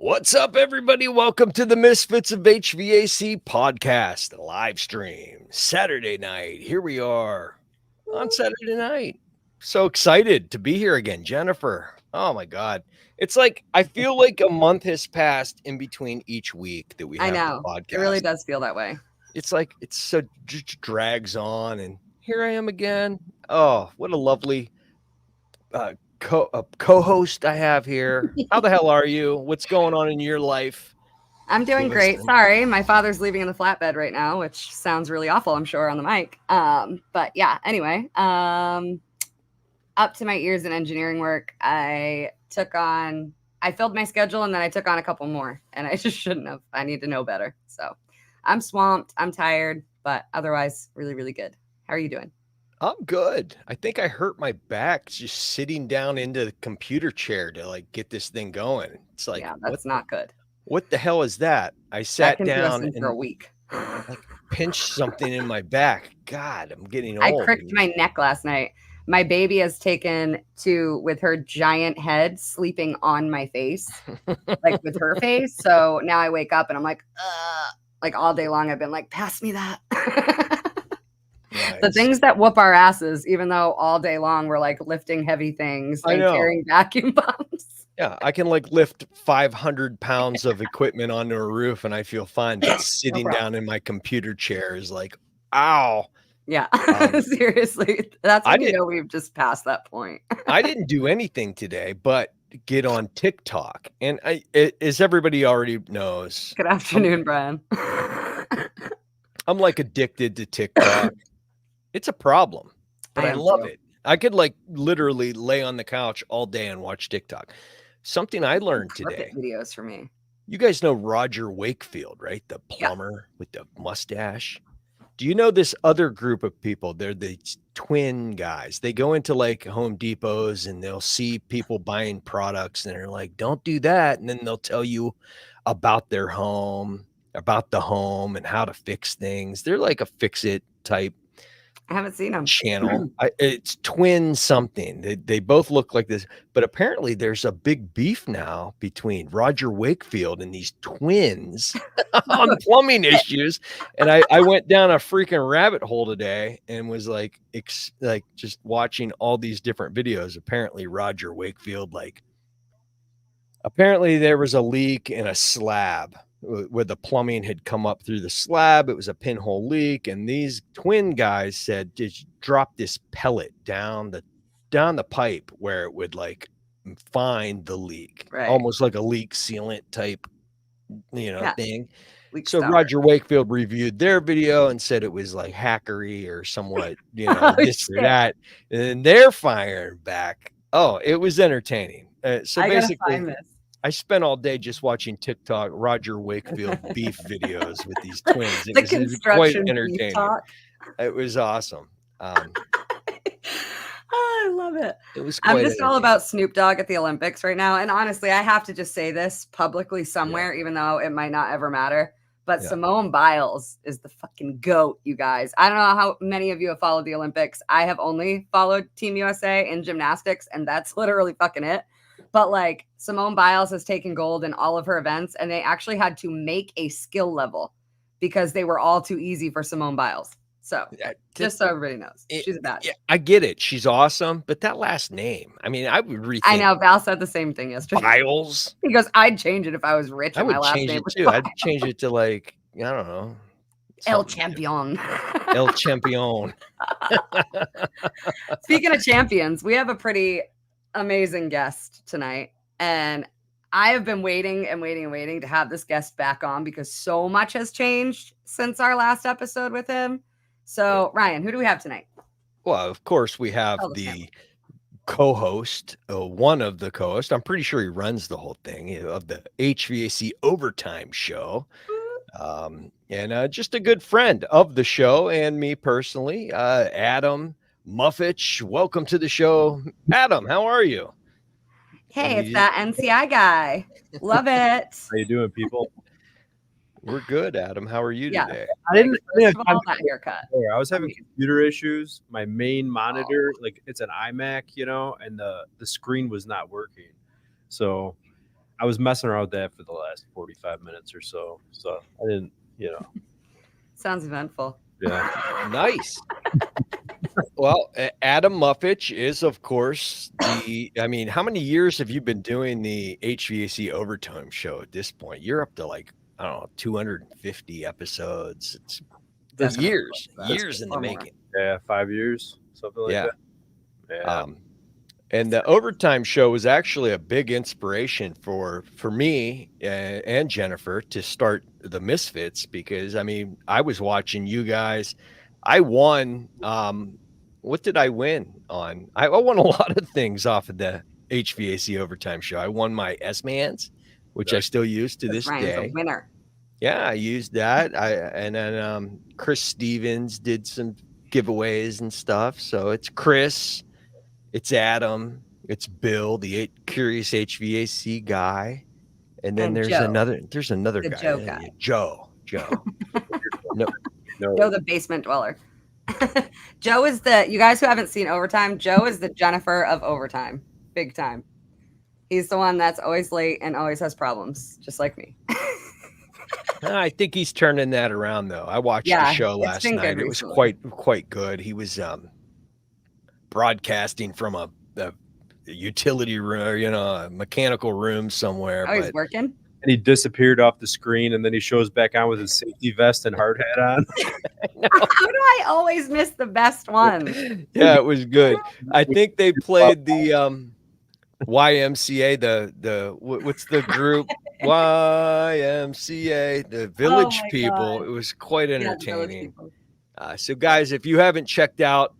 What's up, everybody? Welcome to the Misfits of HVAC podcast live stream. Saturday night. Here we are on Saturday night. So excited to be here again, Jennifer. Oh my God. It's like I feel like a month has passed in between each week that we have the podcast. It really does feel that way. It's like it's so just drags on, and here I am again. Oh, what a lovely co-host I have here. How the hell are you? What's going on in your life? I'm doing great. Sorry, my father's leaving in the flatbed right now, which sounds really awful, I'm sure, on the mic. But yeah, anyway, up to my ears in engineering work. I filled my schedule and then I took on a couple more, and I just shouldn't have. I need to know better. So I'm swamped. I'm tired, but otherwise really, really good. How are you doing? I'm good. I think I hurt my back just sitting down into the computer chair to like get this thing going. It's like, yeah, that's not good. What the hell is that? I sat down and for a week. Like pinched something in my back. God, I'm getting old. I cricked my neck last night. My baby has taken to with her giant head sleeping on my face, like with her face. So now I wake up and I'm like all day long I've been like, pass me that. Nice. The things that whoop our asses, even though all day long we're like lifting heavy things and carrying vacuum pumps. Yeah, I can like lift 500 pounds of equipment onto a roof and I feel fine. But sitting down in my computer chair is like, ow. Yeah, seriously. That's when you know we've just passed that point. I didn't do anything today, but get on TikTok. And as everybody already knows. Good afternoon, Brian. I'm like addicted to TikTok. It's a problem, but I love it. I could like literally lay on the couch all day and watch TikTok. Something I learned today. Videos for me. You guys know Roger Wakefield, right? The plumber with the mustache. Do you know this other group of people? They're the twin guys. They go into like Home Depots and they'll see people buying products and they're like, don't do that. And then they'll tell you about their home, about the home and how to fix things. They're like a fix-it type. I haven't seen them. Channel. It's twin something. They both look like this, but apparently there's a big beef now between Roger Wakefield and these twins on plumbing issues. And I went down a freaking rabbit hole today and was like just watching all these different videos. Apparently Roger Wakefield, apparently there was a leak in a slab where the plumbing had come up through the slab. It was a pinhole leak, and these twin guys said just drop this pellet down the pipe where it would like find the leak, almost like a leak sealant type thing. So Roger Wakefield reviewed their video and said it was like hackery or somewhat this or that, and they're firing back. Oh, it was entertaining. So basically I spent all day just watching TikTok Roger Wakefield beef videos with these twins. It was quite entertaining. It was awesome. I love it. It was. I'm just all about Snoop Dogg at the Olympics right now, and honestly, I have to just say this publicly somewhere, even though it might not ever matter. But Simone Biles is the fucking GOAT, you guys. I don't know how many of you have followed the Olympics. I have only followed Team USA in gymnastics, and that's literally fucking it. But like Simone Biles has taken gold in all of her events, and they actually had to make a skill level because they were all too easy for Simone Biles. So just so everybody knows, she's a bad. Yeah, I get it. She's awesome. But that last name, I mean, I would rethink. I know Val said the same thing yesterday. Biles. He goes, I'd change it if I was rich. I would my last change name it was too. Biles. I'd change it to like, I don't know. El Champion. El Champion. Speaking of champions, we have a pretty amazing guest tonight. And I have been waiting to have this guest back on because so much has changed since our last episode with him. So, Ryan, who do we have tonight? Well, of course, we have the co-host, one of the co-hosts. I'm pretty sure he runs the whole thing of the HVAC Overtime show. And just a good friend of the show and me personally, Adam Muffich. Welcome to the show. Adam, how are you? Hey, it's that NCI guy. Love it. How you doing, people? We're good, Adam. How are you today? I didn't have all that haircut. I was having computer issues. My main monitor, like it's an iMac, and the screen was not working. So I was messing around with that for the last 45 minutes or so. So I didn't, Sounds eventful. Yeah. Nice. Well, Adam Muffich is, of course, how many years have you been doing the HVAC Overtime show at this point? You're up to like, I don't know, 250 episodes. It's years in the making. Yeah, 5 years, something like that. Yeah. And the Overtime show was actually a big inspiration for me and Jennifer to start the Misfits, because I was watching you guys. I won. What did I win on? I won a lot of things off of the HVAC Overtime show. I won my S-Mans, which I still use to this Ryan's day. A winner. Yeah, I used that. And then Chris Stevens did some giveaways and stuff. So it's Chris, it's Adam, it's Bill, the curious HVAC guy, and then there's another the guy, Joe. No, Joe, the basement dweller. Joe is you guys who haven't seen Overtime, Joe is the Jennifer of Overtime. Big time. He's the one that's always late and always has problems, just like me. I think he's turning that around, though. I watched the show last night. It was quite good. He was broadcasting from a utility room, a mechanical room somewhere. Oh, he's working? And he disappeared off the screen, and then he shows back on with his safety vest and hard hat on. How do I always miss the best one? Yeah, it was good. I think they played the YMCA, what's the group? YMCA, the Village People. God. It was quite entertaining. So, guys, if you haven't checked out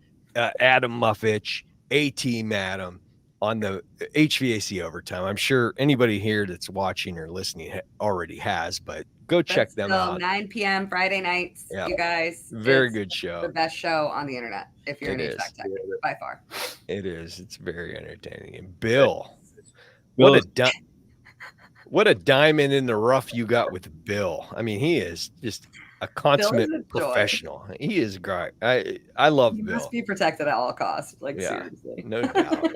Adam Muffich, A-Team Adam, on the HVAC Overtime, I'm sure anybody here that's watching or listening already has, but go check them out. 9 p.m. Friday nights, you guys. Very good show. The best show on the internet, if you're an HVAC tech, by far. It is. It's very entertaining. And Bill, what a diamond in the rough you got with Bill. He is just a consummate professional. He is great. I love Bill. He must be protected at all costs. Seriously. No doubt.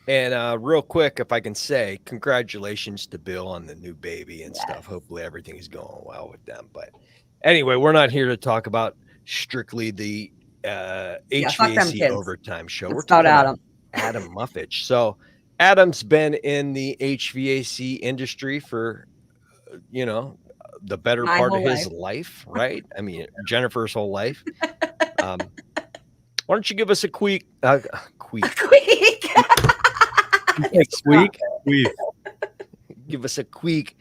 And real quick, if I can say, congratulations to Bill on the new baby and stuff. Hopefully everything is going well with them. But anyway, we're not here to talk about strictly the HVAC Overtime show. We're talking about Adam Muffich. So Adam's been in the HVAC industry for, the better part of his life, right? Jennifer's whole life. Why don't you give us a quick give us a quick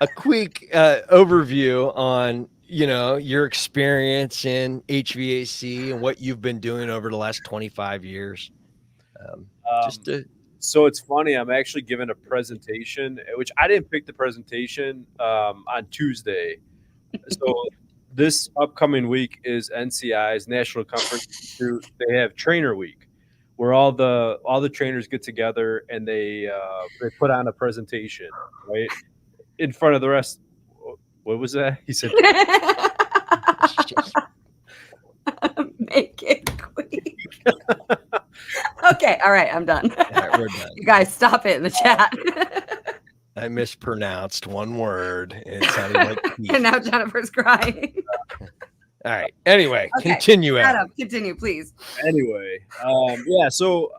overview on your experience in HVAC and what you've been doing over the last 25 years. So it's funny, I'm actually giving a presentation, which I didn't pick the presentation on Tuesday. So this upcoming week is NCI's National Conference. They have Trainer Week, where all the trainers get together and they put on a presentation, right, in front of the rest. What was that? He said, "Make it quick." Okay, all right, I'm done. All right, we're done. You guys, stop it in the chat. I mispronounced one word. It sounded like Keith. And now Jennifer's crying. All right. Anyway, continue. Adam, continue, please. Anyway, So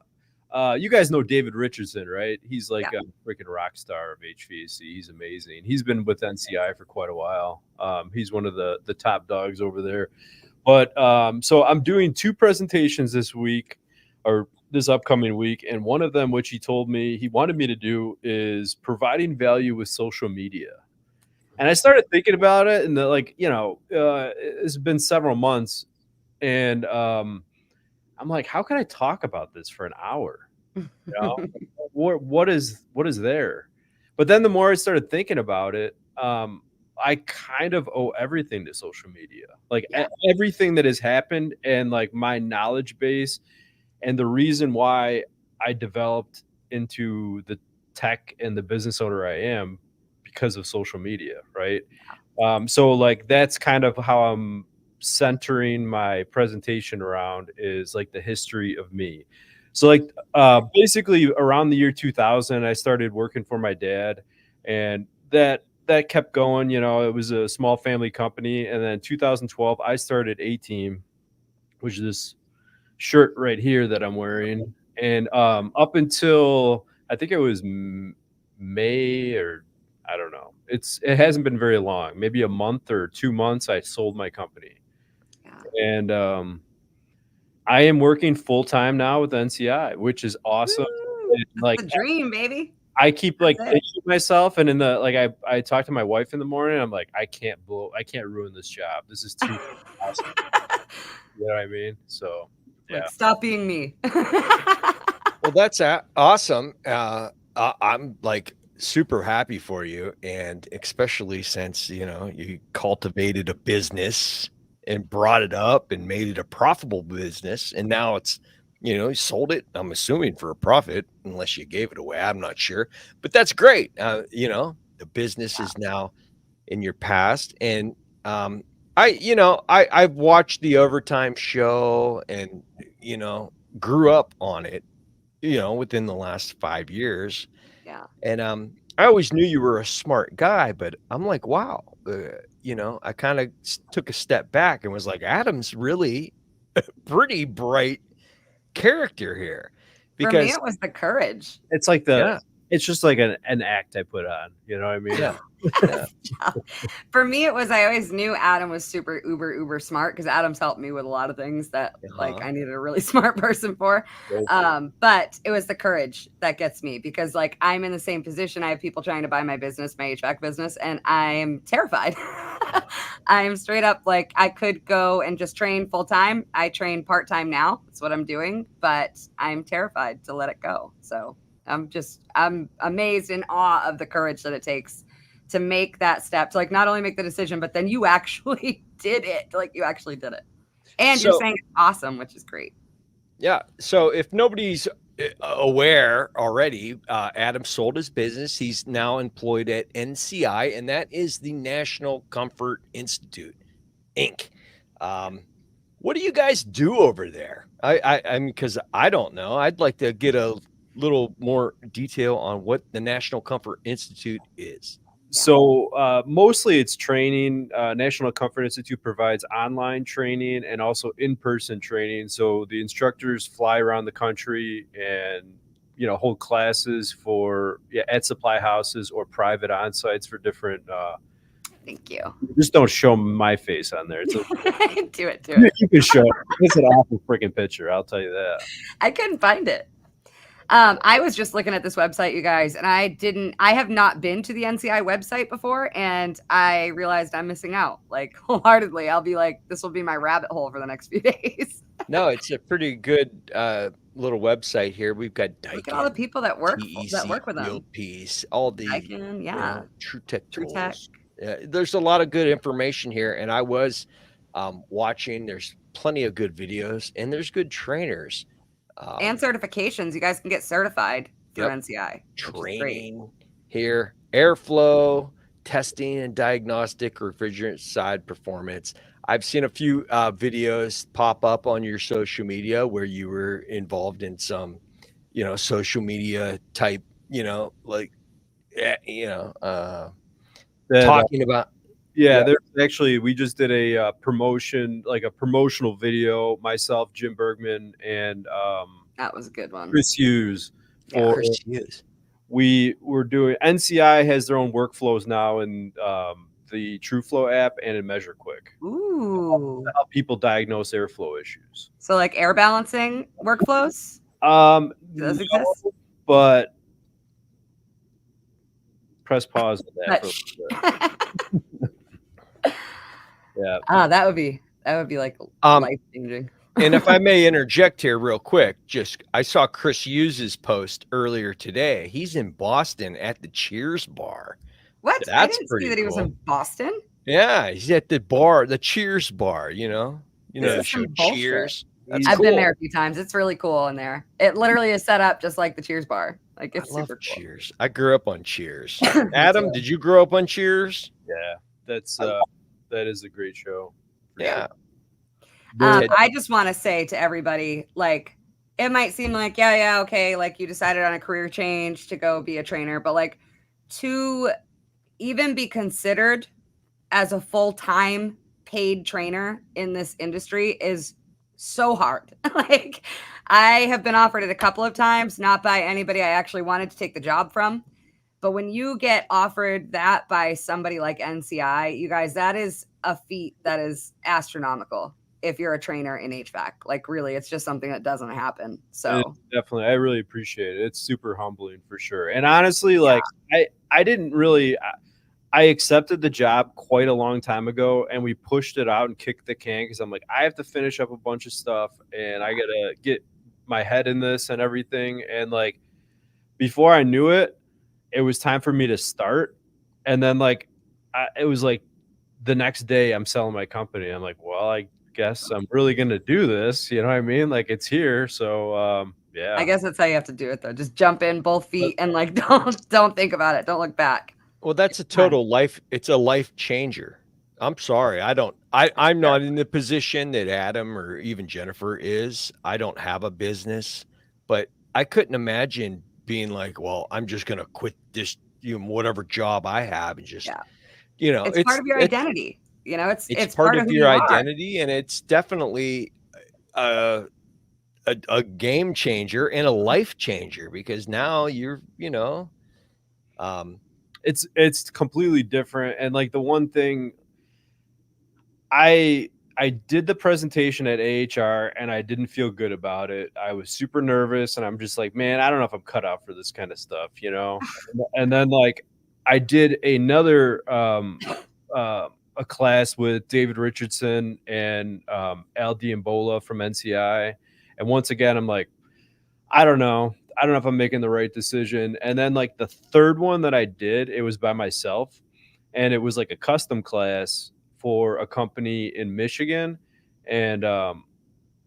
you guys know David Richardson, right? He's like a freaking rock star of HVAC. He's amazing. He's been with NCI for quite a while. He's one of the top dogs over there. But so I'm doing 2 presentations this week, or this upcoming week, and one of them, which he told me he wanted me to do, is providing value with social media. And I started thinking about it, and it's been several months, and I'm like, how can I talk about this for an hour? What is there? But then the more I started thinking about it, I kind of owe everything to social media, like everything that has happened, and like my knowledge base, and the reason why I developed into the tech and the business owner I am because of social media, right? So like that's kind of how I'm centering my presentation around, is like the history of me. So like basically around the year 2000, I started working for my dad, and that kept going. You know, it was a small family company, and then 2012 I started A Team, which is this shirt right here that I'm wearing, and up until I think it was May, or I don't know. It hasn't been very long, maybe a month or 2 months. I sold my company, and I am working full time now with NCI, which is awesome. Like the dream, baby. I keep like pinching myself, and in the like, I talk to my wife in the morning. I'm like, I can't ruin this job. This is too awesome. You know what I mean? So yeah. Like, stop being me. Well, that's awesome. I'm like super happy for you, and especially since you cultivated a business and brought it up and made it a profitable business, and now it's you sold it, I'm assuming, for a profit, unless you gave it away. I'm not sure, but that's great. The business is now in your past, and I've watched the Overtime show, and grew up on it, within the last 5 years. Yeah. And I always knew you were a smart guy, but I'm like, wow, I kind of took a step back and was like, Adam's really a pretty bright character here. Because for me, it was the courage. It's like it's just like an act I put on, you know what I mean? Yeah. For me, it was, I always knew Adam was super uber smart, because Adam's helped me with a lot of things that like I needed a really smart person for. But it was the courage that gets me, because like I'm in the same position. I have people trying to buy my business, my HVAC business, and I'm terrified. I'm straight up like, I could go and just train full time. I train part time now. That's what I'm doing, but I'm terrified to let it go. So I'm amazed, in awe of the courage that it takes to make that step, to like not only make the decision, but then you actually did it. Like, you actually did it. And you're saying it's awesome, which is great. Yeah. So if nobody's aware already, Adam sold his business. He's now employed at NCI, and that is the National Comfort Institute, Inc. What do you guys do over there? I mean, because I don't know. I'd like to get a little more detail on what the National Comfort Institute is. So mostly it's training. National Comfort Institute provides online training and also in-person training. So the instructors fly around the country and hold classes for at supply houses or private on-sites for different. Thank you. Just don't show my face on there. Do it. You can show it. It's an awful freaking picture, I'll tell you that. I couldn't find it. I was just looking at this website, you guys, and I have not been to the NCI website before, and I realized I'm missing out, like, wholeheartedly. I'll be like, this will be my rabbit hole for the next few days. No, it's a pretty good little website here. We've got Daikin, look at all the people that work with them. Field Piece, all the Daikin, True Tech tools. There's a lot of good information here, and I was watching. There's plenty of good videos, and there's good trainers. And certifications. You guys can get certified through NCI. Training here, airflow, testing and diagnostic, refrigerant side performance. I've seen a few videos pop up on your social media where you were involved in some, social media type, talking about. There's actually, we just did a promotion, like a promotional video, myself, Jim Bergman, and that was a good one. Chris Hughes. Chris Hughes. We were doing, NCI has their own workflows now in the TrueFlow app and in MeasureQuick. Ooh. To help people diagnose airflow issues. So like air balancing workflows? Does it exist? But press pause on that for a little bit. Yeah. That would be like life changing. And if I may interject here real quick, I saw Chris Hughes' post earlier today. He's in Boston at the Cheers bar. What? I That's didn't see pretty that he was cool. in Boston. Yeah, he's at the bar, the Cheers bar, you know. You know, This the is show some bullshit. Cheers. That's I've cool. been there a few times. It's really cool in there. It literally is set up just like the Cheers bar. Like it's I love super cool. Cheers. I grew up on Cheers. Adam, did you grow up on Cheers? Yeah, that's that is a great show. Yeah. Sure. I just want to say to everybody, like, it might seem like, yeah, okay, like you decided on a career change to go be a trainer, but like to even be considered as a full-time paid trainer in this industry is so hard. Like, I have been offered it a couple of times, not by anybody I actually wanted to take the job from. But when you get offered that by somebody like NCI, you guys, that is a feat that is astronomical if you're a trainer in HVAC. Like, really, it's just something that doesn't happen. So definitely, I really appreciate it. It's super humbling for sure. And honestly, like I didn't really, I accepted the job quite a long time ago, and we pushed it out and kicked the can because I'm like, I have to finish up a bunch of stuff and I gotta get my head in this and everything. And like before I knew it, it was time for me to start. And then like it was like the next day I'm selling my company. I'm like, well, I guess I'm really gonna do this. You know what I mean? Like it's here. So yeah. I guess that's how you have to do it though. Just jump in both feet and like don't think about it. Don't look back. Well, that's a total life. It's a life changer. I'm sorry. I'm not in the position that Adam or even Jennifer is. I don't have a business, but I couldn't imagine being like, well, I'm just going to quit this, whatever job I have and just, it's part of your identity. It's part of your identity identity, and it's definitely a game changer and a life changer because now you're, it's completely different. And like the one thing I did the presentation at AHR and I didn't feel good about it. I was super nervous and I'm just like, man, I don't know if I'm cut out for this kind of stuff, And then like I did another a class with David Richardson and Al Diambola from NCI. And once again, I'm like, I don't know if I'm making the right decision. And then like the third one that I did, it was by myself and it was like a custom class for a company in Michigan. And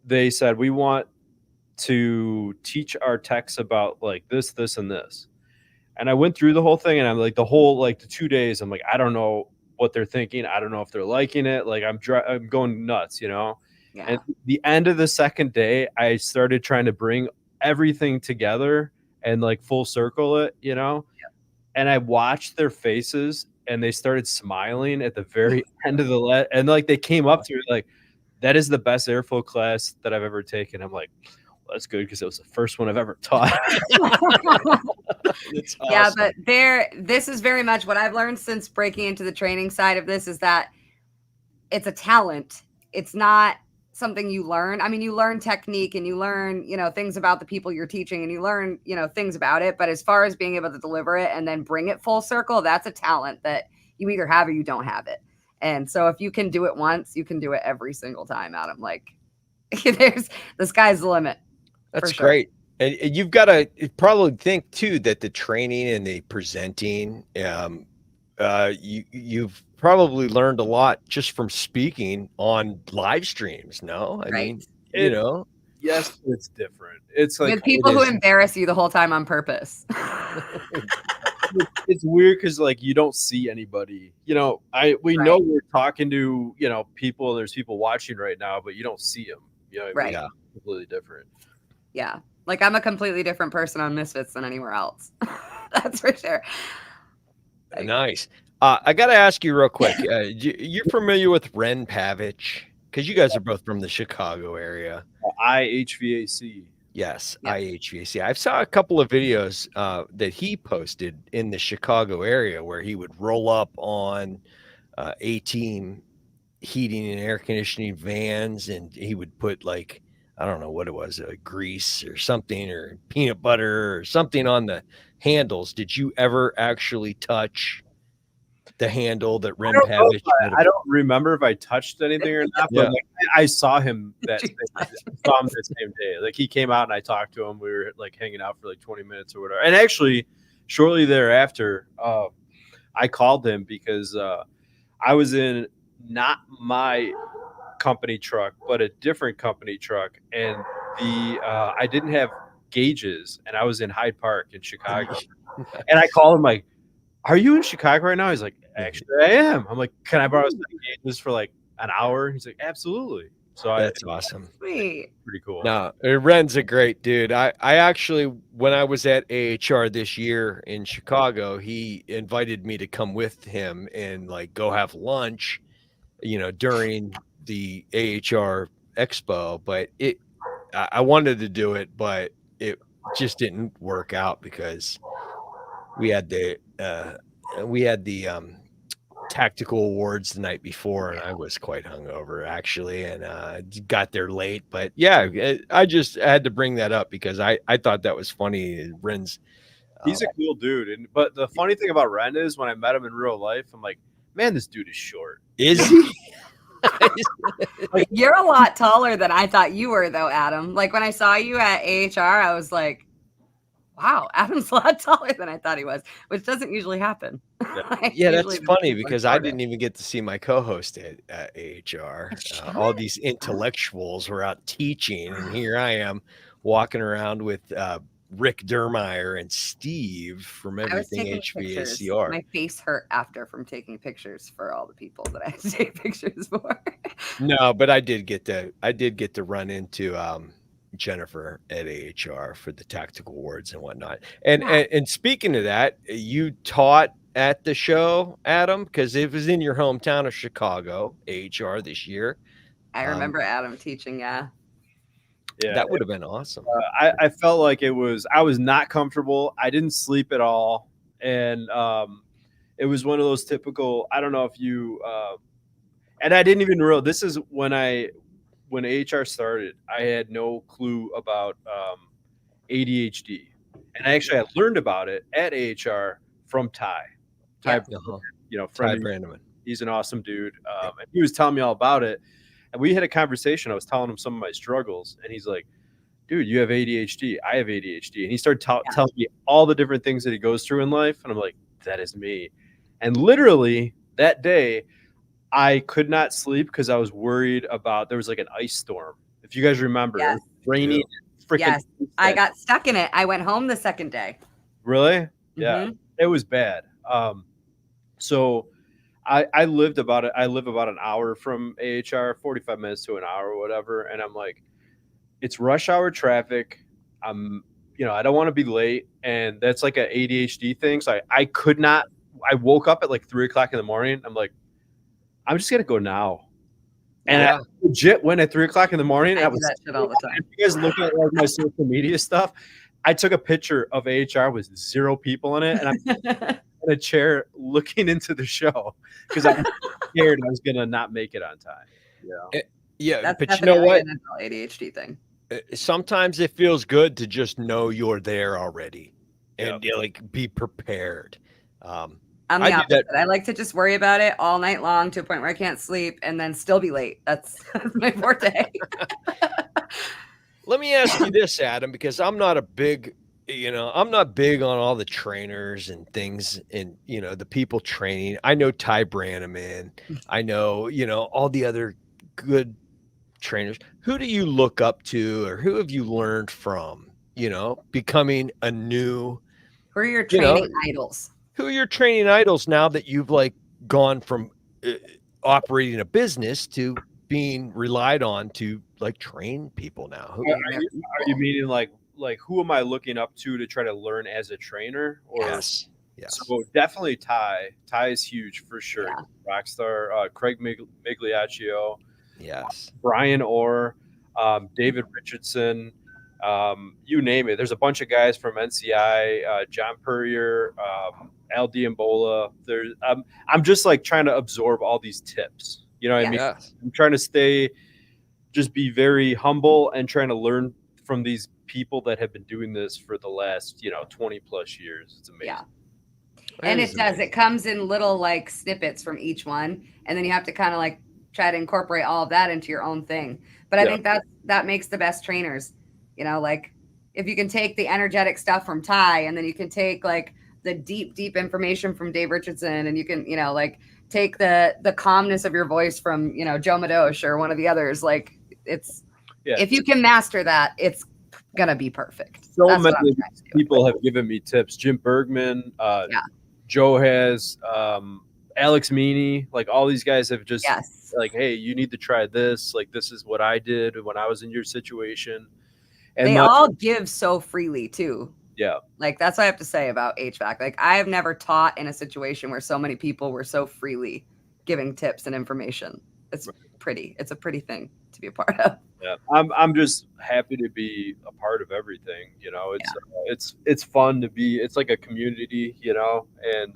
they said, we want to teach our techs about like this, and this. And I went through the whole thing and I'm like the 2 days, I'm like, I don't know what they're thinking. I don't know if they're liking it. Like I'm going nuts, Yeah. And the end of the second day, I started trying to bring everything together and like full circle it, and I watched their faces and they started smiling at the very end of the and like they came up to me like, that is the best airflow class that I've ever taken. I'm like, well, that's good because it was the first one I've ever taught. Awesome. Yeah, but this is very much what I've learned since breaking into the training side of this is that it's a talent. It's not something you learn. I mean, you learn technique and you learn, things about the people you're teaching and you learn, things about it. But as far as being able to deliver it and then bring it full circle, that's a talent that you either have or you don't have it. And so if you can do it once, you can do it every single time, Adam. Like the sky's the limit. That's great. And you've got to probably think too, that the training and the presenting, you've probably learned a lot just from speaking on live streams. No, I mean, yes, it's different. It's like with people who embarrass you the whole time on purpose. It's weird because like you don't see anybody. We know we're talking to people. There's people watching right now, but you don't see them. Right? Yeah, completely different. Yeah, like I'm a completely different person on Misfits than anywhere else. That's for sure. Nice. I got to ask you real quick. You're familiar with Ren Pavich? Because you guys are both from the Chicago area. HVAC. Yes, yep. HVAC. I saw a couple of videos that he posted in the Chicago area where he would roll up on A-Team heating and air conditioning vans, and he would put like, I don't know what it was, grease or something, or peanut butter or something on the handles. Did you ever actually touch the handle that Ren Pavich? I don't remember if I touched anything or not, but like, I saw him that same day. Like he came out and I talked to him. We were like hanging out for like 20 minutes or whatever. And actually, shortly thereafter, I called him because I was in not my company truck, but a different company truck, and I didn't have gauges, and I was in Hyde Park in Chicago, and I called him like, "Are you in Chicago right now?" He's like, "Actually, I am." I'm like, "Can I borrow some gauges for like an hour?" He's like, "Absolutely." So That's awesome. Sweet. Pretty cool. No, Ren's a great dude. I actually, when I was at AHR this year in Chicago, he invited me to come with him and like go have lunch, during the AHR Expo. But I wanted to do it, but it just didn't work out because we had the tactical awards the night before, and I was quite hungover actually, and got there late. But yeah, I just had to bring that up because I thought that was funny. Ren's he's a cool dude, but the funny thing about Ren is when I met him in real life, I'm like, man, this dude is short. Is he? You're a lot taller than I thought you were, though, Adam. Like when I saw you at AHR, I was like, wow, Adam's a lot taller than I thought he was, which doesn't usually happen. Yeah, that's funny because I didn't even get to see my co-host at AHR. All these intellectuals were out teaching, and here I am walking around with Rick Dermeyer and Steve from Everything HVACR. My face hurt after from taking pictures for all the people that I had to take pictures for. No, but I did get to run into Jennifer at AHR for the tactical awards and whatnot. And speaking of that, you taught at the show, Adam, because it was in your hometown of Chicago, AHR this year. I remember Adam teaching. Yeah, that would have been awesome. I felt like I was not comfortable. I didn't sleep at all, and it was one of those typical. I don't know if you and I didn't even realize this is when AHR started. I had no clue about ADHD, and I actually had learned about it at AHR from Ty. Ty, Ty Brandeman. He's an awesome dude, and he was telling me all about it. And we had a conversation. I was telling him some of my struggles, and he's like, "Dude, you have ADHD. I have ADHD." And he started telling me all the different things that he goes through in life, and I'm like, "That is me." And literally that day, I could not sleep because I was worried about there was like an ice storm. If you guys remember, it was rainy. Freaking yes, I got stuck in it. I went home the second day. Really? Yeah, it was bad. So I live about an hour from AHR, 45 minutes to an hour or whatever. And I'm like, it's rush hour traffic. I don't want to be late. And that's like an ADHD thing. So I could not, I woke up at like 3:00 in the morning. I'm like, I'm just going to go now. And I legit went at 3:00 in the morning. I do that shit all the time. If you guys look at like my social media stuff, I took a picture of AHR with 0 people in it. And I'm in a chair looking into the show because I'm scared I was gonna not make it on time. Yeah, but you know what? An ADHD thing. Sometimes it feels good to just know you're there already and like be prepared. I'm the opposite. I like to just worry about it all night long to a point where I can't sleep and then still be late. That's my forte. Let me ask you this, Adam, because I'm not big on all the trainers and things and, the people training. I know Ty Branneman. I know, all the other good trainers. Who do you look up to or who have you learned from, becoming a new? Who are your training idols? Who are your training idols now that you've like gone from operating a business to being relied on to like train people now? Are you meaning like who am I looking up to try to learn as a trainer? Or yes. So definitely Ty. Ty is huge for sure. Yeah. Rockstar. Craig Migliaccio. Yes. Brian Orr. David Richardson. You name it. There's a bunch of guys from NCI. John Purrier. Al Diambola. There's. I'm just like trying to absorb all these tips. You know what I mean? I'm trying to just be very humble and trying to learn from these people that have been doing this for the last 20 plus years. It's amazing. And it comes in little like snippets from each one, and then you have to kind of like try to incorporate all of that into your own thing. But I think that makes the best trainers. Like if you can take the energetic stuff from Ty, and then you can take like the deep information from Dave Richardson, and you can, you know, like take the calmness of your voice from, you know, Joe Madosh or one of the others. Like it's, if you can master that, it's gonna be perfect. So That's many people have given me tips. Jim Bergman, Joe has, Alex Meany, like all these guys have just like, hey, you need to try this. Like, this is what I did when I was in your situation. And they all give so freely too. Yeah. Like, that's what I have to say about HVAC. Like, I have never taught in a situation where so many people were so freely giving tips and information. It's pretty. It's a pretty thing to be a part of. Yeah, I'm just happy to be a part of everything. You know, it's fun to be. It's like a community, you know, and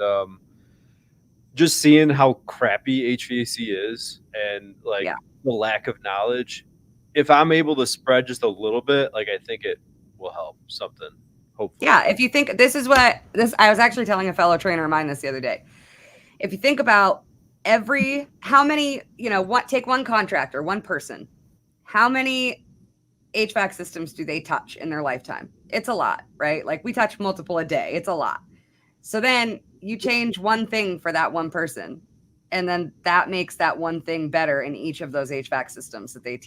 just seeing how crappy HVAC is and like the lack of knowledge. If I'm able to spread just a little bit, like I think it will help something. Hopefully. Yeah, if you think this is what this, I was actually telling a fellow trainer of mine this the other day. If you think about how many, you know, take one contractor, one person, how many HVAC systems do they touch in their lifetime? It's a lot, right? Like we touch multiple a day. It's a lot. So then you change one thing for that one person, and then that makes that one thing better in each of those HVAC systems that they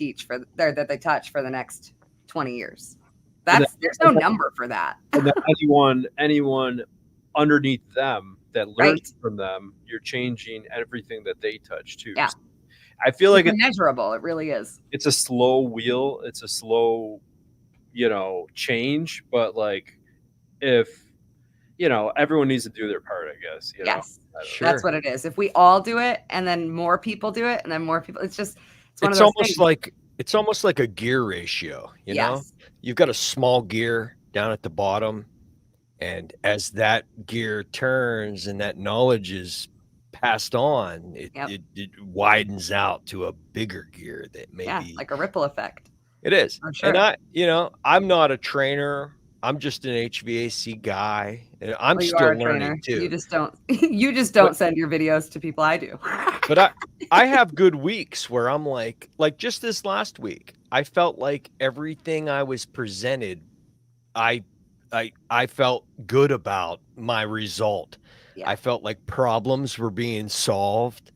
that they touch for the next 20 years. There's no number for that. And anyone underneath them that learns from them, you're changing everything that they touch too. Yeah. So I feel like it's measurable. It really is. It's a slow wheel. It's a slow, you know, change. But like, if, you know, everyone needs to do their part, I guess. You know? Sure. That's what it is. If we all do it, and then more people do it, and then more people, it's one of those things. It's almost like a gear ratio. You know, you've got a small gear down at the bottom, and as that gear turns and that knowledge is passed on, it widens out to a bigger gear that may be like a ripple effect. It is. Sure. And I'm not a trainer. I'm just an HVAC guy, and I'm still learning too. You just don't send your videos to people. I do. But I have good weeks where I'm like just this last week, I felt like everything I was presented, I felt good about my result. Yeah. I felt like problems were being solved,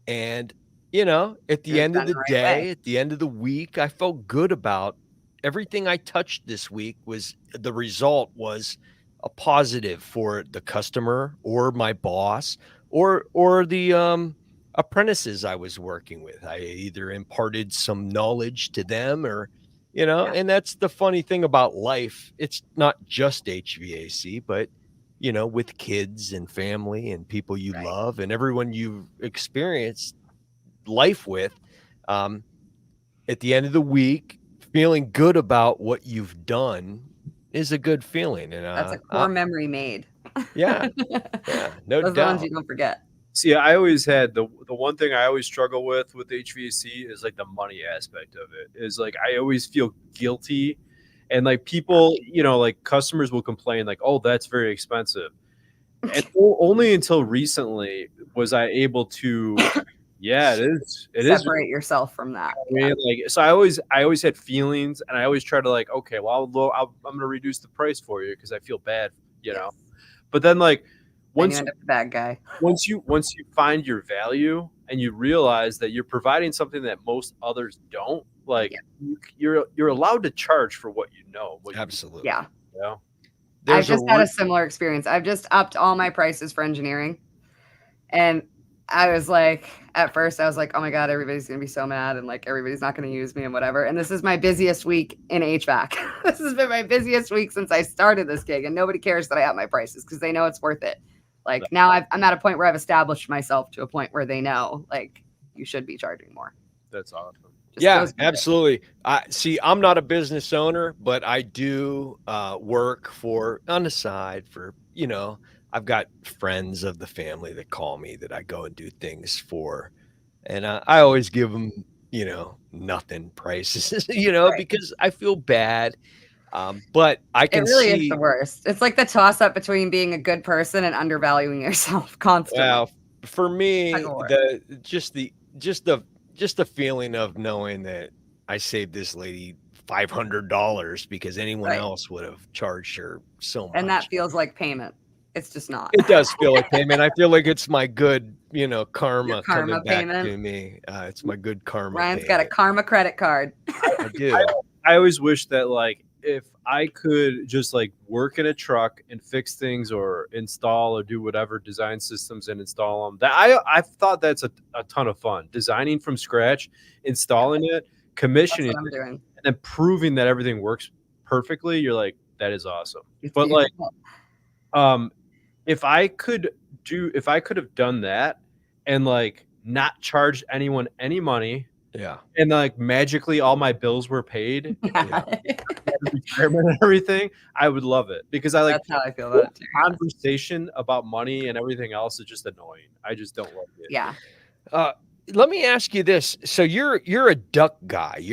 and you know, at the end of the day, at the end of the week, I felt good about everything I touched this week. The result was a positive for the customer or my boss or the apprentices I was working with. I either imparted some knowledge to them or, you know, and that's the funny thing about life. It's not just HVAC, but, you know, with kids and family and people you love and everyone you've experienced life with, at the end of the week, feeling good about what you've done is a good feeling. And that's a core memory made. Yeah. No Those doubt. ones you don't forget. See, I always had the one thing I always struggle with HVAC is like the money aspect of it. Is like I always feel guilty, and like people, you know, like customers will complain like, "Oh, that's very expensive," and only until recently was I able to. Yeah, it is. Separate yourself from that. I mean, like, so I always had feelings, and I always try to like, okay, well, I'm going to reduce the price for you because I feel bad, you know. But then, like, once you end up the bad guy. Once you find your value and you realize that you're providing something that most others don't, like, you're allowed to charge for what you know. Absolutely. Yeah. Yeah. I've just had a similar experience. I've just upped all my prices for engineering, and I was like, at first I was like, oh my God, everybody's going to be so mad and like, everybody's not going to use me and whatever. And this is my busiest week in HVAC. This has been my busiest week since I started this gig, and nobody cares that I up my prices because they know it's worth it. Like now I'm at a point where I've established myself to a point where they know like you should be charging more. That's awesome. Absolutely. I'm not a business owner, but I do work on the side for, you know, I've got friends of the family that call me that I go and do things for. And I always give them, you know, nothing prices, you know, because I feel bad. But I can see. It really is the worst. It's like the toss up between being a good person and undervaluing yourself constantly. Well, for me, just the feeling of knowing that I saved this lady $500 because anyone else would have charged her so much. And that feels like payment. It's just not. It does feel like payment. I feel like it's my good, karma Your karma coming back payment. to me. It's my good karma. Ryan's payment. got a karma credit card. I do. I always wish that like if I could just like work in a truck and fix things or install or do whatever, design systems and install them. That I thought that's a ton of fun. Designing from scratch, installing it, commissioning That's what I'm it, doing. and then proving that everything works perfectly. You're like, that is awesome. It's But like, beautiful. if I could have done that and like not charged anyone any money, Yeah. and like magically all my bills were paid, Yeah. retirement and everything, I would love it because I like That's how I feel about it too. conversation about money and everything else is just annoying. I just don't like it. Yeah. Let me ask you this. So you're a duct guy.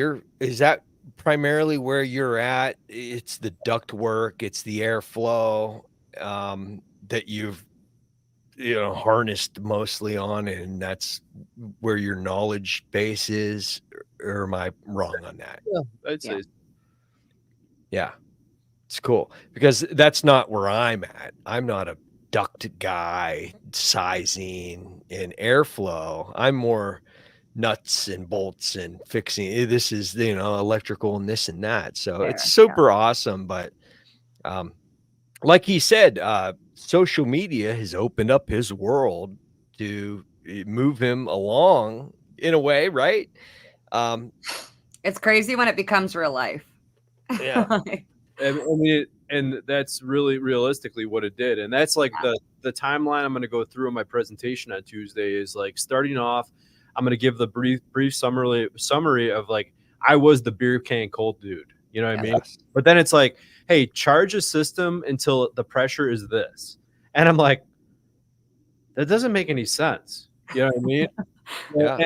Is that primarily where you're at? It's the duct work, it's the airflow that you've harnessed mostly on, and that's where your knowledge base is, or am I wrong on that? Yeah, I'd say Yeah, it's cool because that's not where I'm at. I'm not a duct guy, sizing and airflow. I'm more nuts and bolts and fixing. This is electrical and this and that. So Fair, it's super awesome. But like he said, social media has opened up his world to move him along in a way, right? It's crazy when it becomes real life. Yeah. I mean, and that's really realistically what it did. And that's like the timeline I'm going to go through in my presentation on Tuesday is like starting off. I'm going to give the brief summary of like, I was the beer can cold dude. You know what I mean? But then it's like, hey, charge a system until the pressure is this. And I'm like, that doesn't make any sense. You know what I mean? Yeah.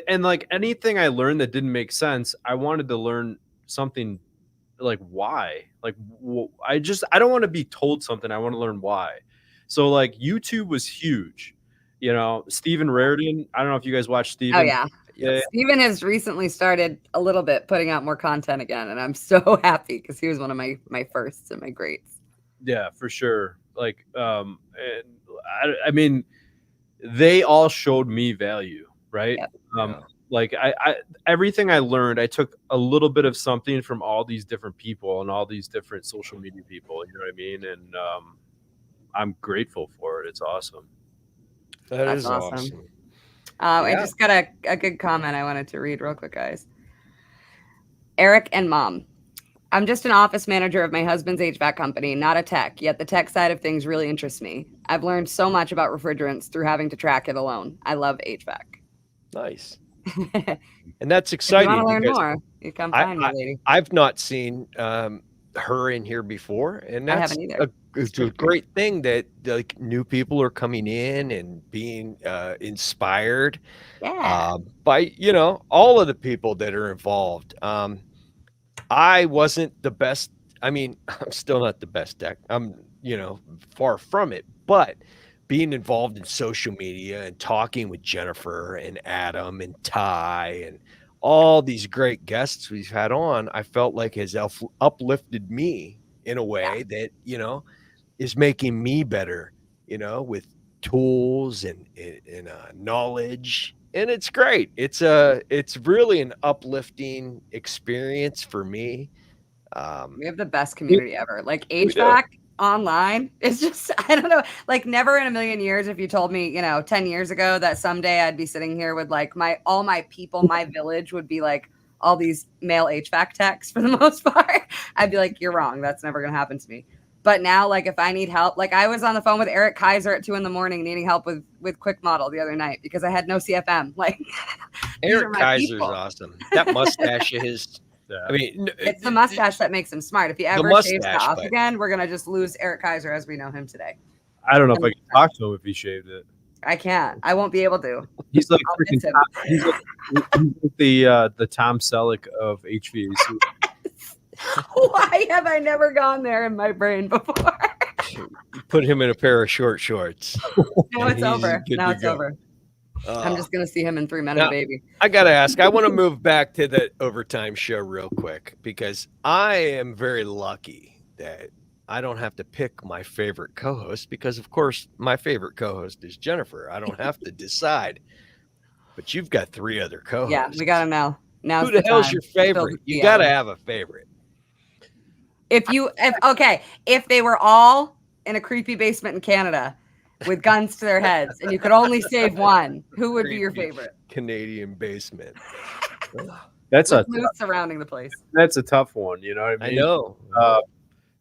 And like anything I learned that didn't make sense, I wanted to learn something like why. Like I don't want to be told something. I want to learn why. So like YouTube was huge. Stephen Raritan. I don't know if you guys watch Stephen. Oh yeah. Stephen has recently started a little bit putting out more content again, and I'm so happy because he was one of my firsts and my greats. Yeah, for sure. Like, and I mean, they all showed me value, right? Yep. Like I everything I learned, I took a little bit of something from all these different people and all these different social media people. You know what I mean? And I'm grateful for it. It's awesome. That's awesome. I just got a good comment I wanted to read real quick, guys. Eric and Mom. I'm just an office manager of my husband's HVAC company, not a tech, yet the tech side of things really interests me. I've learned so much about refrigerants through having to track it alone. I love HVAC. Nice. And that's exciting. If you want to learn more, you come find me, lady. I've not seen her in here before, and that's I haven't either. It's a great thing that like new people are coming in and being inspired by all of the people that are involved. I wasn't the best. I mean, I'm still not the best tech. I'm far from it, but being involved in social media and talking with Jennifer and Adam and Ty and all these great guests we've had on, I felt like has uplifted me in a way that is making me better, with tools and knowledge, and it's great. It's really an uplifting experience for me. We have the best community ever. Like HVAC online, it's just, I don't know, like never in a million years if you told me 10 years ago that someday I'd be sitting here with like all my people, my village would be like all these male HVAC techs for the most part, I'd be like, you're wrong, that's never gonna happen to me. But now, like, if I need help, like I was on the phone with Eric Kaiser at 2 a.m. needing help with Quick Model the other night because I had no CFM. Like, Eric Kaiser's awesome. That mustache of his. I mean, it's the mustache that makes him smart. If he ever shaves that off again, we're gonna just lose Eric Kaiser as we know him today. I don't know if I can talk to him if he shaved it. I can't. I won't be able to. He's like he's like the Tom Selleck of HVAC. Why have I never gone there in my brain before? Put him in a pair of short shorts. Now it's over. Now it's over. I'm just going to see him in 3 minutes, baby. I got to ask, I want to move back to the overtime show real quick because I am very lucky that I don't have to pick my favorite co-host because, of course, my favorite co-host is Jennifer. I don't have to decide. But you've got 3 other co-hosts. Yeah, we got to know. Now's Who the hell's time your to spill favorite? the You tea got to out. have a favorite. If they were all in a creepy basement in Canada with guns to their heads and you could only save one, who would be your favorite? Canadian basement. That's With moose surrounding the place. that's a tough one. You know what I mean? I know.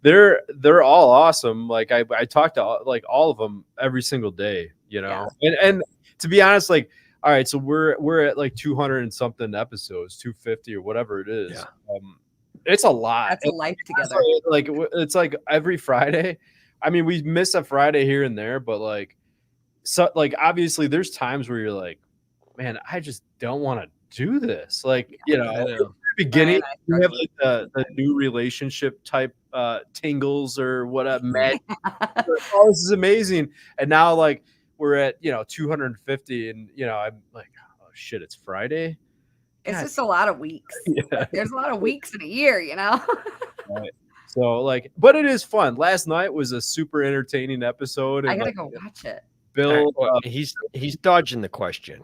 They're all awesome. Like I talk to all of them every single day, you know. And to be honest, like, all right, so we're at like 200 and something episodes, 250 or whatever it is. Yeah. It's a lot. That's a life together. Like it's like every Friday. I mean, we miss a Friday here and there, but like, so like obviously there's times where you're like, man, I just don't want to do this. Like, you know, at the beginning you have like the new relationship type tingles or whatever. Oh, this is amazing. And now like we're at 250, and I'm like, oh shit, it's Friday. It's just a lot of weeks. Yeah. There's a lot of weeks in a year, Right. So like, but it is fun. Last night was a super entertaining episode. And I gotta go watch it. Bill, he's dodging the question.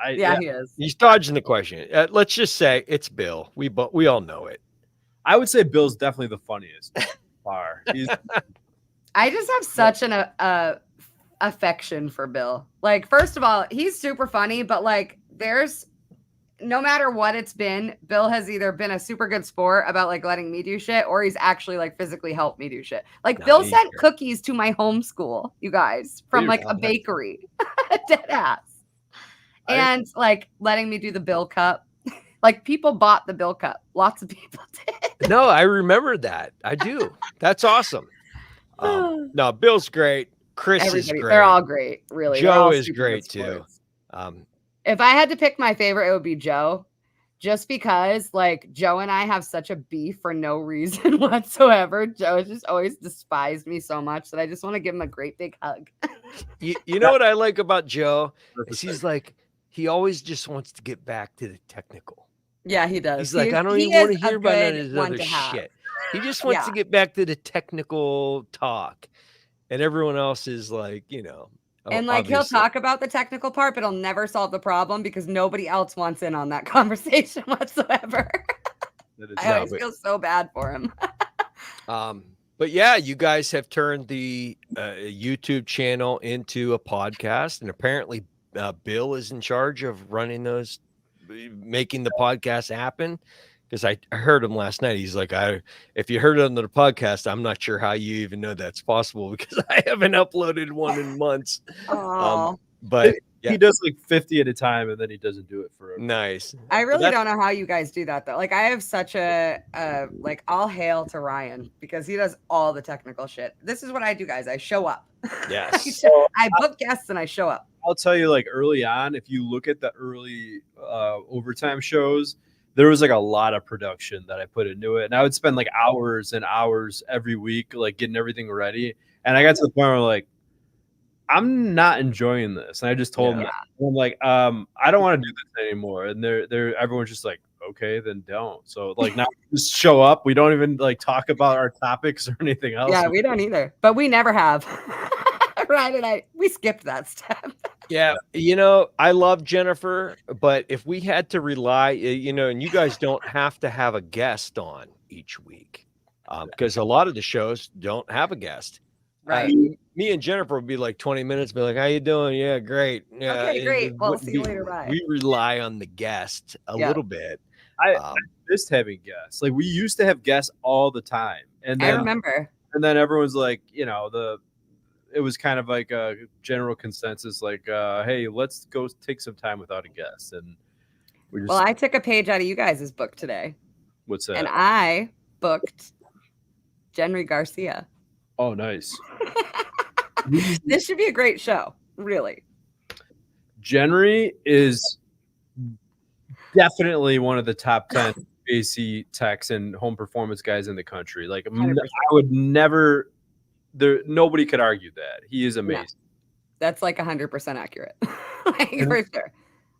He is. He's dodging the question. Let's just say it's Bill. We all know it. I would say Bill's definitely the funniest. I just have such an affection for Bill. Like, first of all, he's super funny, but like, there's no matter what it's been, Bill has either been a super good sport about like letting me do shit, or he's actually like physically helped me do shit. Like, Bill sent cookies to my homeschool, you guys, from like a bakery, dead ass, and like letting me do the Bill Cup. Like, people bought the Bill Cup. Lots of people did. No, I remember that. I do. That's awesome. No, Bill's great. Chris is great. They're all great, really. Joe is great too. If I had to pick my favorite, it would be Joe, just because like Joe and I have such a beef for no reason whatsoever. Joe has just always despised me so much that I just want to give him a great big hug. You know what I like about Joe? Is he's like, he always just wants to get back to the technical. Yeah, he does. He's like, I don't even want to hear about none of his other shit. He just wants to get back to the technical talk. And everyone else is like, and like, he'll talk about the technical part, but he'll never solve the problem because nobody else wants in on that conversation whatsoever. I always feel so bad for him. But yeah, you guys have turned the YouTube channel into a podcast, and apparently Bill is in charge of running those, making the podcast happen. Because I heard him last night. He's like, if you heard it on the podcast, I'm not sure how you even know that's possible because I haven't uploaded one in months. But he does like 50 at a time, and then he doesn't do it forever. Nice. I really don't know how you guys do that though. Like, I have such a like, all hail to Ryan because he does all the technical shit. This is what I do, guys. I show up. Yes. I book guests and I show up. I'll tell you, like, early on, if you look at the early overtime shows, there was like a lot of production that I put into it, and I would spend like hours and hours every week, like getting everything ready. And I got to the point where like, I'm not enjoying this. And I just told them, I'm like, I don't want to do this anymore. And everyone's just like, okay, then don't. So like, now just show up. We don't even like talk about our topics or anything else. Yeah, we don't either, but we never have. Right, we skipped that step. Yeah, I love Jennifer, but if we had to rely, and you guys don't have to have a guest on each week, because a lot of the shows don't have a guest. Right. Me and Jennifer would be like 20 minutes, be like, how you doing? Yeah, great. Yeah, okay, great. Well, see you later. Bye. We rely on the guest a little bit. I missed having guests. Like, we used to have guests all the time. And then, I remember. And then everyone's like, it was kind of like a general consensus, like, hey, let's go take some time without a guest. And well, I took a page out of you guys' book today. What's that? And I booked Jenry Garcia. Oh, nice. This should be a great show, really. Jenry is definitely one of the top 10 AC techs and home performance guys in the country. Like, 100%. I would never... nobody could argue that. He is amazing. Yeah. That's like 100% accurate. Like, for sure.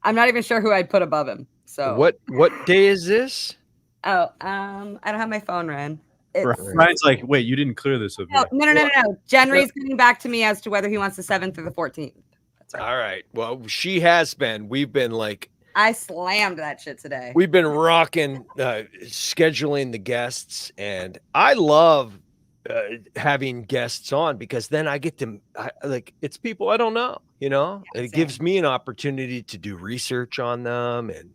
I'm not even sure who I'd put above him. So what day is this? Oh, I don't have my phone, Ren. Ryan's like, wait, you didn't clear this with me. No. Jenry's getting back to me as to whether he wants the 7th or the 14th. That's right. All right. Well, she has been. We've been like, I slammed that shit today. we've been rocking, scheduling the guests, and I love having guests on because then I get to it's people I don't know, and it gives me an opportunity to do research on them, and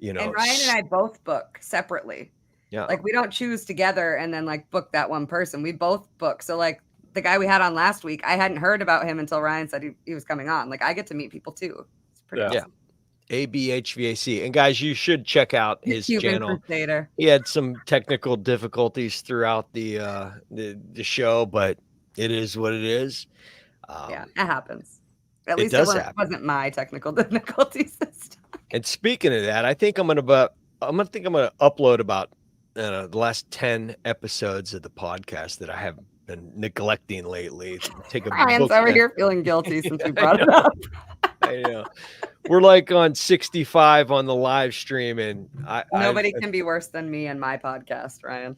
And Ryan and I both book separately. Yeah. Like we don't choose together and then like book that one person. We both book. So like the guy we had on last week, I hadn't heard about him until Ryan said he was coming on. Like I get to meet people too. It's pretty awesome. ABHVAC. And guys, you should check out his channel. Crusader. He had some technical difficulties throughout the show, but it is what it is. Yeah, it happens. At least it wasn't my technical difficulties this time. And speaking of that, I think I'm gonna upload about the last 10 episodes of the podcast that I have been neglecting lately. Ryan's over here feeling guilty since we brought it up. I know. We're like on 65 on the live stream, and nobody can be worse than me and my podcast, Ryan.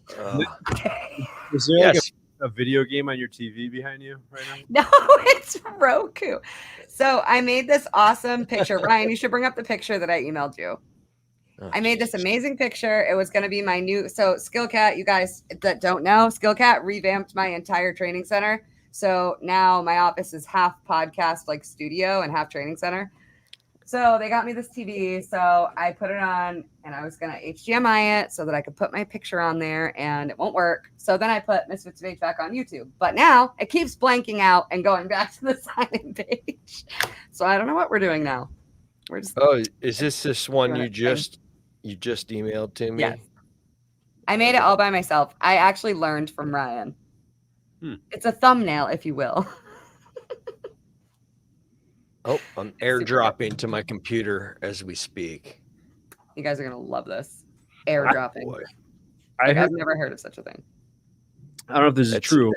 Is there like a video game on your TV behind you right now? No, it's Roku. So I made this awesome picture. Ryan, you should bring up the picture that I emailed you. I made this amazing picture. It was going to be my new, SkillCat, you guys that don't know, SkillCat revamped my entire training center. So now my office is half podcast like studio and half training center. So they got me this TV. So I put it on and I was going to HDMI it so that I could put my picture on there, and it won't work. So then I put Misfits of HVAC on YouTube, but now it keeps blanking out and going back to the sign-in page. So I don't know what we're doing now. We're just is this one you just emailed to me? Yes. I made it all by myself. I actually learned from Ryan. It's a thumbnail, if you will. I'm airdropping to my computer as we speak. You guys are going to love this. Airdropping. I've never heard of such a thing. I don't know if this is true,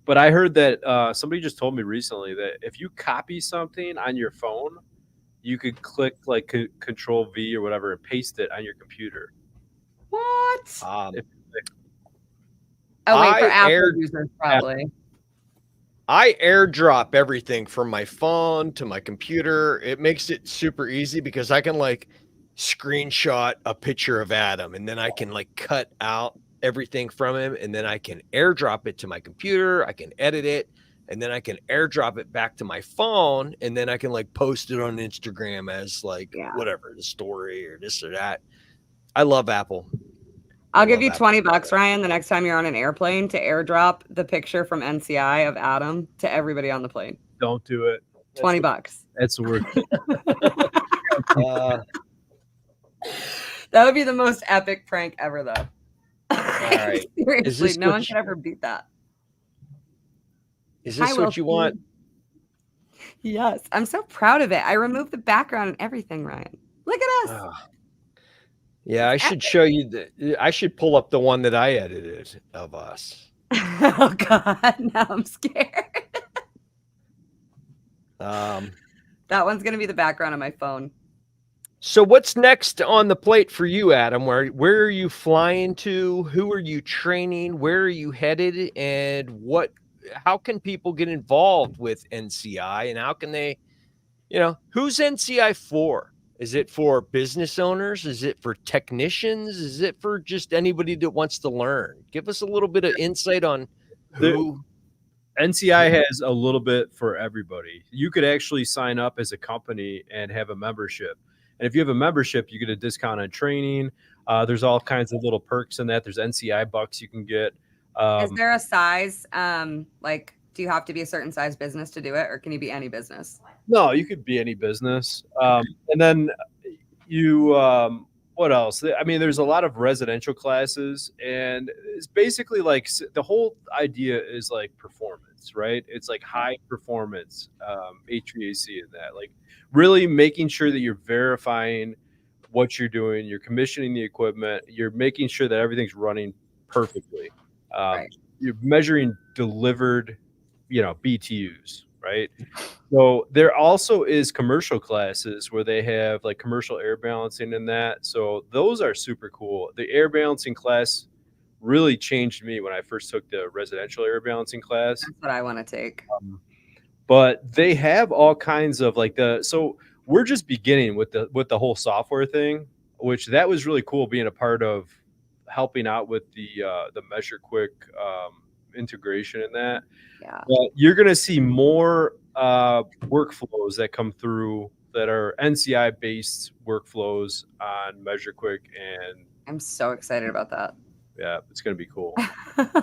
but I heard that somebody just told me recently that if you copy something on your phone, you could click like Control V or whatever and paste it on your computer. What? For Apple users probably. I airdrop everything from my phone to my computer. It makes it super easy because I can like screenshot a picture of Adam, and then I can like cut out everything from him, and then I can airdrop it to my computer. I can edit it, and then I can airdrop it back to my phone, and then I can like post it on Instagram as like whatever, the story or this or that. I love Apple. I'll give you $20, Ryan, the next time you're on an airplane to airdrop the picture from NCI of Adam to everybody on the plane. Don't do it. $20. That's the word. That would be the most epic prank ever, though. All right. Seriously, no one could ever beat that. Is this what you want? Yes. I'm so proud of it. I removed the background and everything, Ryan. Look at us. Yeah, I should show you I should pull up the one that I edited of us. Oh God, now I'm scared. That one's gonna be the background of my phone. So what's next on the plate for you, Adam? Where are you flying to? Who are you training? Where are you headed? And how can people get involved with NCI? And how can they, who's NCI for? Is it for business owners? Is it for technicians? Is it for just anybody that wants to learn? Give us a little bit of insight on who. NCI has a little bit for everybody. You could actually sign up as a company and have a membership. And if you have a membership, you get a discount on training. There's all kinds of little perks in that. There's NCI bucks you can get. Is there a size, do you have to be a certain size business to do it, or can you be any business? No, you could be any business. And then what else? I mean, there's a lot of residential classes, and it's basically like the whole idea is like performance, right? It's like high performance HVAC in that, like really making sure that you're verifying what you're doing, you're commissioning the equipment, you're making sure that everything's running perfectly. Right. You're measuring delivered, BTUs, right? So there also is commercial classes where they have like commercial air balancing in that. So those are super cool. The air balancing class really changed me when I first took the residential air balancing class. That's what I want to take. But they have all kinds of like so we're just beginning with the whole software thing, which that was really cool being a part of helping out with the Measure Quick integration in that. Yeah. But you're going to see more workflows that come through that are NCI based workflows on Measure Quick, and I'm so excited about that. yeah, it's going to be cool.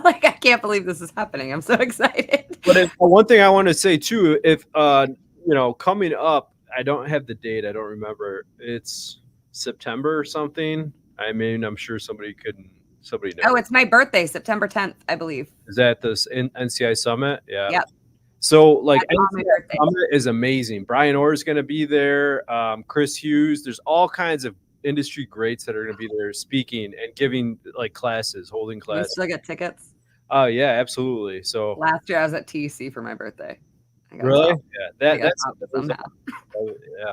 Like, I can't believe this is happening. I'm so excited. But one thing I want to say too, if coming up, I don't have the date. I don't remember. It's September or something. I mean, I'm sure somebody knows. Oh, it's my birthday, September 10th, I believe. Is that this NCI Summit? Yeah. Yep. So like NCI Summit is amazing. Brian Orr is going to be there. Chris Hughes. There's all kinds of industry greats that are going to be there speaking and giving like classes, holding You classes. still get tickets? Oh yeah, absolutely. So Last year I was at TC for my birthday. Really? Yeah. That's somehow. Yeah.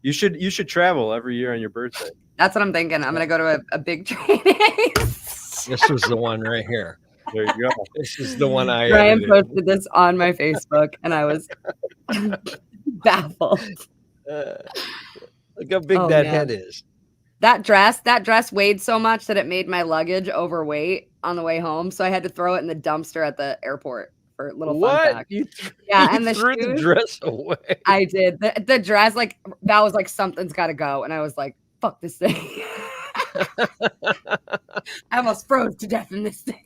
You should travel every year on your birthday. That's what I'm thinking. I'm gonna go to a big training. This was the one right here. There you go. This is the one I Brian edited. posted this on my Facebook, and I was baffled. Look how big that head is. That dress weighed so much that it made my luggage overweight on the way home, so I had to throw it in the dumpster at the airport for a little fun fact. And the threw shoes, the dress away. I did. The dress, like, that was like, something's got to go, and I was like, fuck this thing. I almost froze to death in this thing.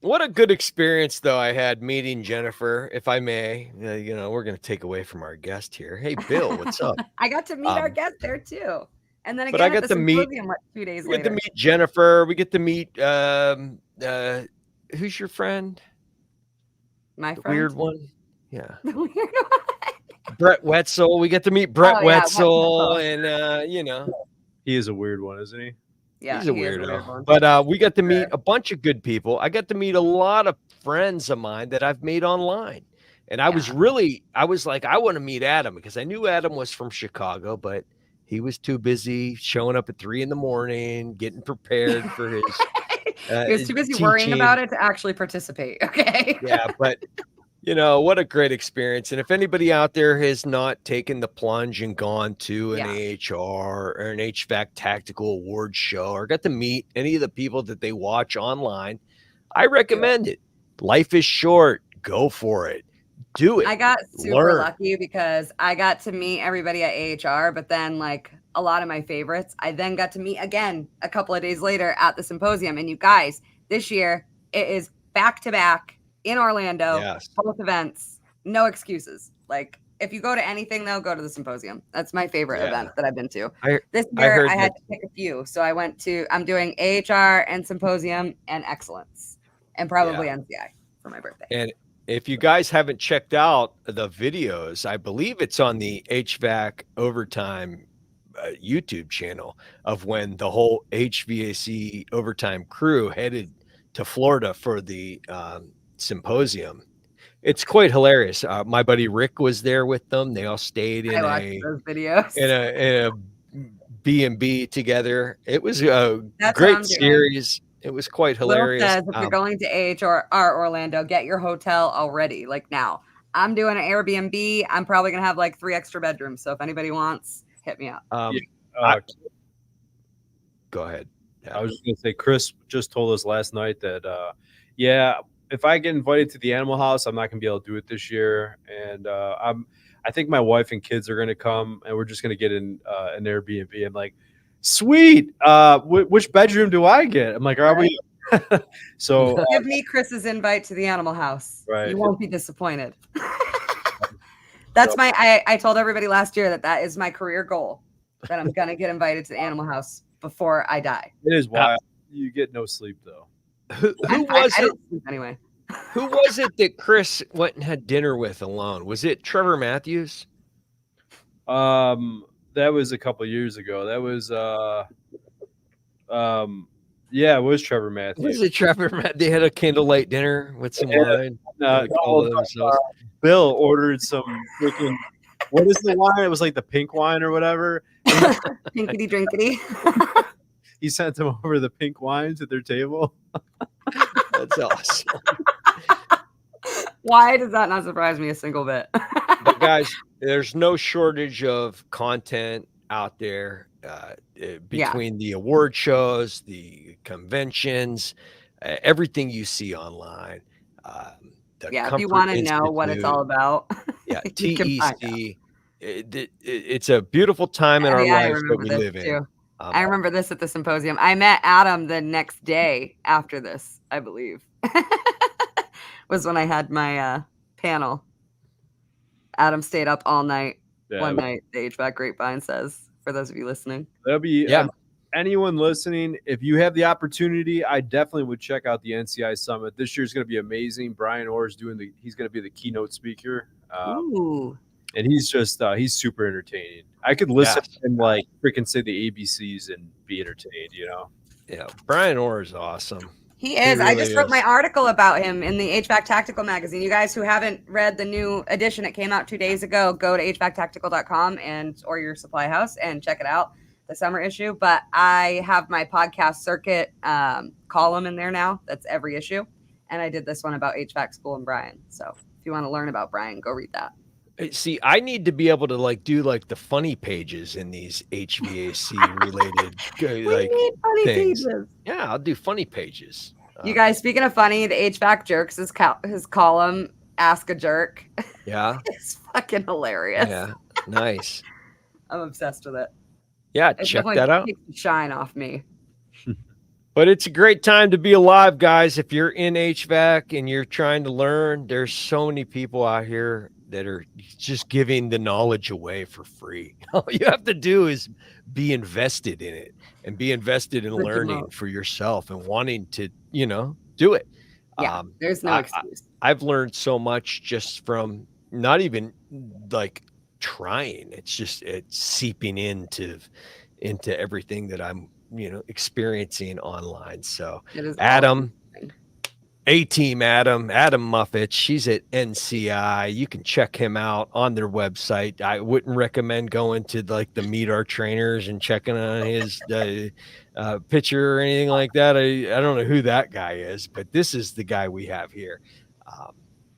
What a good experience, though, I had meeting Jennifer, if I may. We're going to take away from our guest here. Hey, Bill, what's up? I got to meet our guest there, too. And then again, but I got at the to meet 2 days we later. get to meet Jennifer. We get to meet who's your friend? My the friend? weird one. Yeah. The weird one. Brett Wetzel. We get to meet Brett Wetzel, and he is a weird one, isn't he? Yeah, he's a weirdo. But we got to meet a bunch of good people. I got to meet a lot of friends of mine that I've made online. And I was like, I want to meet Adam, because I knew Adam was from Chicago, but he was too busy showing up at 3 a.m, getting prepared for his. He was too busy worrying about it to actually participate. Okay. Yeah, but what a great experience. And if anybody out there has not taken the plunge and gone to an AHR or an HVAC tactical awards show, or got to meet any of the people that they watch online, I recommend it. Life is short. Go for it. Do it. I got super lucky because I got to meet everybody at AHR, but then like a lot of my favorites, I then got to meet again a couple of days later at the symposium. And you guys, this year it is back to back in Orlando, both events, no excuses. Like, if you go to anything, though, go to the symposium. That's my favorite event that I've been to. This year I had to pick a few. So I'm doing AHR and symposium and excellence, and probably NCI for my birthday. And if you guys haven't checked out the videos, I believe it's on the HVAC Overtime YouTube channel of when the whole HVAC Overtime crew headed to Florida for the symposium. It's quite hilarious. My buddy Rick was there with them. They all stayed in those videos in a B&B together. It was a great series. It was quite hilarious. Will says, if you're going to AHR Orlando, get your hotel already. Like, now, I'm doing an Airbnb. I'm probably gonna have like 3 extra bedrooms. So if anybody wants, hit me up. Go ahead. I was just gonna say, Chris just told us last night that if I get invited to the Animal House, I'm not gonna be able to do it this year. And I think my wife and kids are gonna come, and we're just gonna get in an Airbnb. I'm like, sweet. Which bedroom do I get? I'm like, are we? So give me Chris's invite to the Animal House. Right. You won't be disappointed. That's I told everybody last year that is my career goal, that I'm gonna get invited to the Animal House before I die. It is wild. You get no sleep though. Who was it? Anyway. Who was it that Chris went and had dinner with alone? Was it Trevor Matthews? That was a couple years ago. That was it was Trevor Matthews. Was it Trevor Matthews? They had a candlelight dinner with some wine. Bill ordered some freaking, what is the wine? It was like the pink wine or whatever. Pinkity drinkity. he sent them over the pink wine to their table. That's awesome. Why does that not surprise me a single bit? But guys, there's no shortage of content out there between the award shows, the conventions, everything you see online. If you want to know what it's all about, you can find TEC. It's a beautiful time in our lives that we live in. I remember this at the symposium. I met Adam the next day after this, I believe. Was when I had my panel. Adam stayed up all night. One night, the HVAC Grapevine says, for those of you listening. That'll be anyone listening. If you have the opportunity, I definitely would check out the NCI Summit. This year's going to be amazing. Brian Orr is he's going to be the keynote speaker. Ooh. And he's just he's super entertaining. I could listen and like freaking say the ABCs and be entertained, you know. Yeah, Brian Orr is awesome. He is. Really I just wrote my article about him in the HVAC Tactical magazine. You guys who haven't read the new edition, it came out 2 days ago. Go to HVACtactical.com or your supply house and check it out, the summer issue. But I have my podcast circuit column in there now. That's every issue. And I did this one about HVAC school and Brian. So if you want to learn about Brian, go read that. See, I need to be able to like do like the funny pages in these HVAC related like funny things. Pages. Yeah, I'll do funny pages. You guys, speaking of funny, the HVAC Jerks his column, Ask a Jerk. Yeah, it's fucking hilarious. Yeah, nice. I'm obsessed with it. Yeah, check that out. Takes the shine off me. But it's a great time to be alive, guys. If you're in HVAC and you're trying to learn, there's so many people out here that are just giving the knowledge away for free. All you have to do is be invested in it and be invested in learning for yourself and wanting to, do it. Yeah, there's no excuse. I've learned so much just from not even like trying. It's seeping into everything that I'm, experiencing online. So Adam, Adam Muffett, she's at NCI. You can check him out on their website. I wouldn't recommend going to like the Meet Our Trainers and checking on his picture or anything like that. I don't know who that guy is, but this is the guy we have here.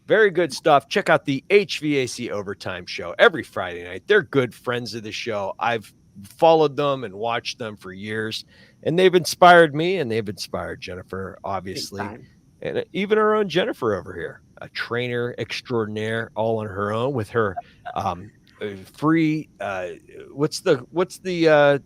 Very good stuff. Check out the HVAC Overtime show every Friday night. They're good friends of the show. I've followed them and watched them for years, and they've inspired me and they've inspired Jennifer, obviously. And even our own Jennifer over here, a trainer extraordinaire, all on her own with her free. What's the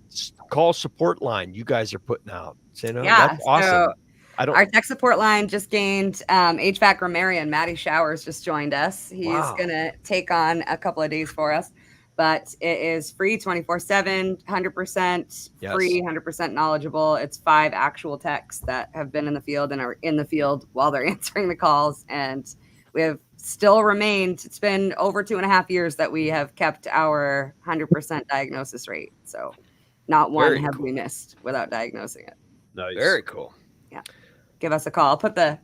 call support line you guys are putting out? That's awesome. So our tech support line just gained HVAC grammarian. Maddie Showers just joined us. He's gonna take on a couple of days for us, but it is free 24/7, 100% free, 100% knowledgeable. It's 5 actual techs that have been in the field and are in the field while they're answering the calls. And we have still remained, it's been over 2.5 years that we have kept our 100% diagnosis rate. So not one have we missed without diagnosing it. Nice. Very cool. Yeah. Give us a call.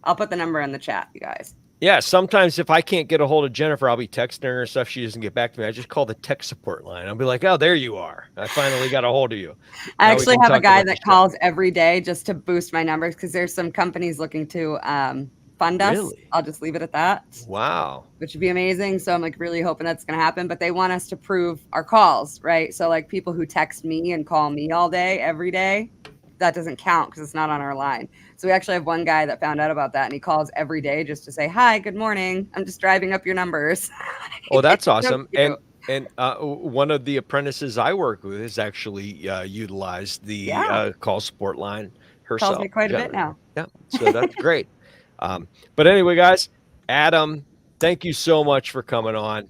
I'll put the number in the chat, you guys. Yeah, sometimes if I can't get a hold of Jennifer, I'll be texting her and stuff. She doesn't get back to me. I just call the tech support line. I'll be like, oh, there you are. I finally got a hold of you. I actually have a guy that calls every day just to boost my numbers because there's some companies looking to fund us. Really? I'll just leave it at that. Wow. Which would be amazing. So I'm like really hoping that's going to happen. But they want us to prove our calls, right? So like people who text me and call me all day, every day, that doesn't count because it's not on our line. So we actually have one guy that found out about that, and he calls every day just to say, hi, good morning. I'm just driving up your numbers. Oh, that's awesome. And one of the apprentices I work with has actually utilized the call support line herself. Calls me quite a bit now. Yeah, so that's great. But anyway, guys, Adam, thank you so much for coming on.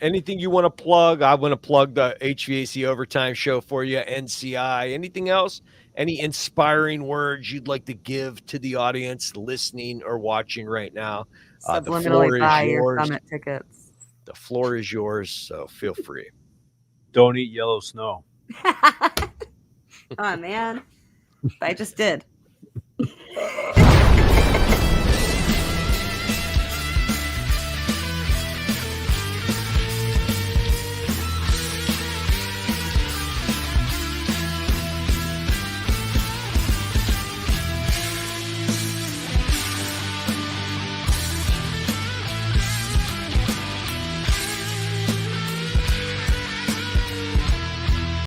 Anything you want to plug? I want to plug the HVAC Overtime show for you, NCI. Anything else? Any inspiring words you'd like to give to the audience listening or watching right now? The floor is yours. Summit tickets. The floor is yours, so feel free. Don't eat yellow snow. Oh, man. I just did.